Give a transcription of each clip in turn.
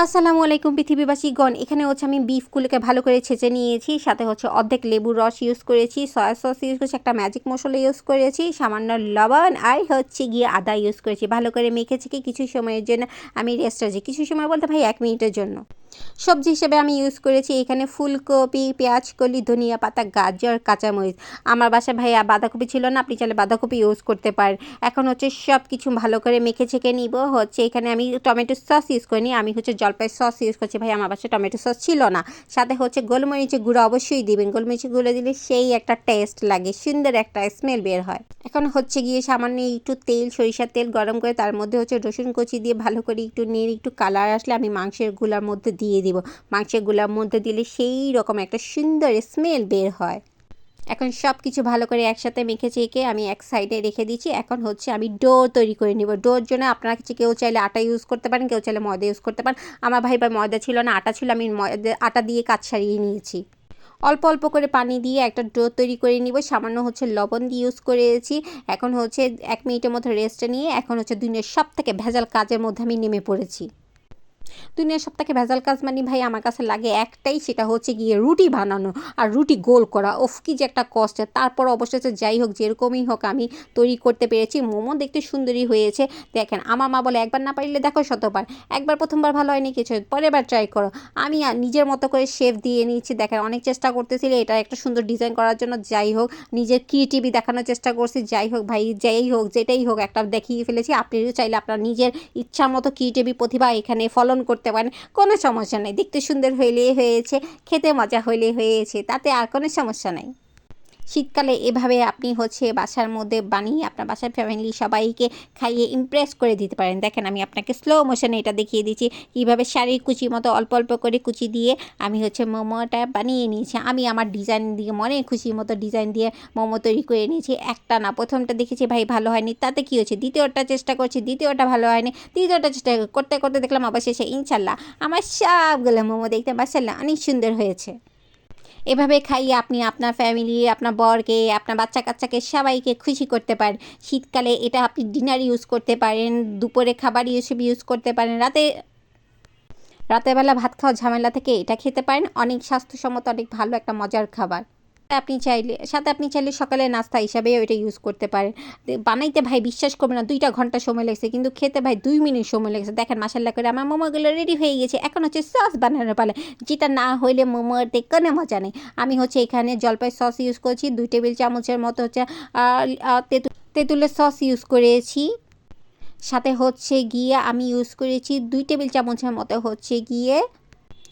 আসসালামু আলাইকুম পৃথিবীবাসীগণ। এখানে হচ্ছে আমি বিফগুলোকে ভালো করে ছেঁচে নিয়েছি, সাথে হচ্ছে অর্ধেক লেবুর রস ইউজ করেছি, সয়া সস ইউজ করেছি, একটা ম্যাজিক মশলা ইউজ করেছি, সামান্য লবণ আর হচ্ছে গিয়ে আদা ইউজ করেছি। ভালো করে মেখে ছেঁকে কিছু সময়ের জন্য আমি রেস্ট আছি। কিছু সময় বলতে ভাই 1 মিনিটের জন্য। সবজি হিসেবে আমি ইউজ করেছি এখানে ফুলকপি, পেঁয়াজকলি, ধনিয়া পাতা, গাজর, কাঁচামরিচ। আমার বাসায় ভাইয়া বাঁধাকপি ছিল না, আপনি চাইলে বাঁধাকপি ইউজ করতে পারেন। এখন হচ্ছে সব কিছু ভালো করে মেখে ছেঁকে নিব। হচ্ছে এখানে আমি টমেটো সস ইউজ করিনি, আমি হচ্ছে জলপাই সস ইউজ করছি। ভাই আমার বাসায় টমেটো সস ছিল না। সাথে হচ্ছে গোলমরিচের গুঁড়ো অবশ্যই দিবেন, গোলমরিচের গুঁড়ো দিলে সেই একটা টেস্ট লাগে, সুন্দর একটা স্মেল বের হয়। এখন হচ্ছে গিয়ে সামান্য একটু তেল, সরিষার তেল গরম করে তার মধ্যে হচ্ছে রসুন কুচি দিয়ে ভালো করে একটু নেড়ে একটু কালার আসলে আমি মাংসের গুলার মধ্যে দিয়ে দিব। মাংসের গুলার মধ্যে দিলে সেই রকম একটা সুন্দর স্মেল বের হয়। এখন সব কিছু ভালো করে একসাথে মেখে চেকে আমি এক সাইডে রেখে দিচ্ছি। এখন হচ্ছে আমি ডো তৈরি করে নিব। ডোর জন্য আপনারা কেউ চাইলে আটা ইউজ করতে পারেন, কেউ চাইলে ময়দা ইউজ করতে পারেন। আমার ভাই ময়দা ছিল না, আটা ছিল, আমি আটা দিয়ে কাজ সারিয়ে নিয়েছি। অল্প অল্প করে পানি দিয়ে একটা ডো তৈরি করে নিব। সামান্য হচ্ছে লবণ দিয়ে ইউজ করেছি। এখন হচ্ছে 1 মিনিটের মতো রেস্ট নিয়ে এখন হচ্ছে দুনিয়ার সব থেকে ভেজাল কাজের মধ্যে আমি নেমে পড়েছি। দুনিয়ার সব থেকে ভেজাল কাজ মানে ভাই আমার কাছে লাগে একটাই, সেটা হচ্ছে গিয়ে রুটি বানানো আর রুটি গোল করা। ওফ কি যে একটা কষ্টের। তারপর অবশেষে যাই হোক যেরকমই হোক আমি তৈরি করতে পেরেছি। মোমো দেখতে সুন্দরই হয়েছে। দেখেন আমার মা বলে একবার না পারলে দেখো শতবার। একবার প্রথমবার ভালো হয়নি কিছু, পরের বার ট্রাই করো। আমি নিজের মতো করে শেপ দিয়ে নিচ্ছি। দেখেন অনেক চেষ্টা করতেছিল এটা একটা সুন্দর ডিজাইন করার জন্য। যাই হোক নিজের ক্রিয়েটিভি দেখানোর চেষ্টা করছি। যাই হোক ভাই যাই হোক যেটাই হোক একটা দেখিয়ে ফেলেছি। আপনিও চাইলে আপনার নিজের ইচ্ছার মতো ক্রিয়েটিভি প্রতিভা এখানে ফলন করতে পারেন, কোনো সমস্যা নেই। দেখতে সুন্দর হইলেই হয়েছে, খেতে মজা হইলেই হয়েছে, তাতে আর কোনো সমস্যা নাই। শীতকালে এভাবে আপনি হচ্ছে বাসার মধ্যে বানিয়ে আপনার বাসার ফ্যামিলি সবাইকে খাইয়ে ইমপ্রেস করে দিতে পারেন। দেখেন আমি আপনাকে স্লো মোশনে এটা দেখিয়ে দিচ্ছি কীভাবে শাড়ির কুচির মতো অল্প অল্প করে কুচি দিয়ে আমি হচ্ছে মোমোটা বানিয়ে নিয়েছি। আমি আমার ডিজাইন দিয়ে মনে খুশির মতো ডিজাইন দিয়ে মোমো তৈরি করে নিয়েছি। একটা না, প্রথমটা দেখেছি ভাই ভালো হয়নি, তাতে কী হয়েছে, দ্বিতীয়টা চেষ্টা করছি, দ্বিতীয়টা ভালো হয়নি, তৃতীয়টা চেষ্টা করতে করতে দেখলাম অবশেষে ইনশাল্লাহ আমার সবগুলো মোমো দেখতে মাশাআল্লাহ অনেক সুন্দর হয়েছে। এভাবে খাইয়ে আপনি আপনার ফ্যামিলি, আপনার বরকে, আপনার বাচ্চা কাচ্চাকে সবাইকে খুশি করতে পারেন। শীতকালে এটা আপনি ডিনার ইউজ করতে পারেন, দুপুরে খাবার হিসেবে ইউজ করতে পারেন, রাতের বেলা ভাত খাওয়ার ঝামেলা থেকে এটা খেতে পারেন। অনেক স্বাস্থ্যসম্মত, অনেক ভালো একটা মজার খাবার। আপনি চাইলে সকালে নাস্তা হিসাবেও এটা ইউজ করতে পারেন। বানাইতে ভাই বিশ্বাস করবেন না 2টা ঘন্টা সময় লেগেছে, কিন্তু খেতে ভাই 2 মিনিট সময় লেগেছে। দেখেন মাশাআল্লাহ করে আমার মোমোগুলো রেডি হয়ে গেছে। এখন হচ্ছে সস বানানোর পালা, যেটা না হইলে মোমোতে কোনো মজা নেই। আমি হচ্ছে এখানে জলপাই সস ইউজ করছি 2 টেবিল চামচের মতো হচ্ছে তেঁতুলের সস ইউজ করেছি। সাথে হচ্ছে গিয়ে আমি ইউজ করেছি 2 টেবিল চামচের মতো হচ্ছে গিয়ে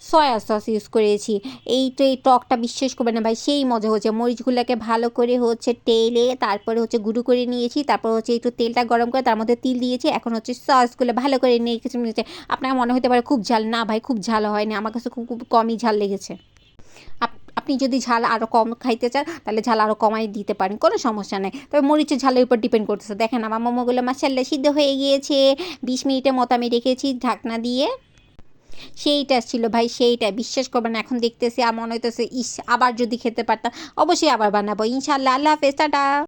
সয়া সস ইউজ করেছি। এই টকটা বিশ্বাস করবেন না ভাই সেই মজা হচ্ছে। মরিচগুলোকে ভালো করে হচ্ছে তেলে তারপরে হচ্ছে গুঁড়ো করে নিয়েছি। তারপর হচ্ছে একটু তেলটা গরম করে তার মধ্যে তিল দিয়েছি। এখন হচ্ছে সসগুলো ভালো করে নিয়ে কিছু নিয়েছে। আপনার মনে হতে পারে খুব ঝাল, না ভাই খুব ঝাল হয়নি, আমার কাছে খুব খুব কমই ঝাল লেগেছে। আপনি যদি ঝাল আরও কম খাইতে চান তাহলে ঝাল আরও কমাই দিতে পারেন, কোনো সমস্যা নেই। তবে মরিচের ঝালের উপর ডিপেন্ড করতেছে। দেখেন আমার মোমোগুলো মাশাআল্লাহ সিদ্ধ হয়ে গিয়েছে। 20 মিনিটের মতো আমি রেখেছি ঢাকনা দিয়ে। সেইটা ছিল ভাই, সেইটা বিশ্বাস করবেন না এখন দেখতেছি আর মনে হইতেছে ইস আবার যদি খেতে পারতাম। অবশ্যই আবার বানাবো ইনশাআল্লাহ। আল্লাহ হাফেজ, টাটা।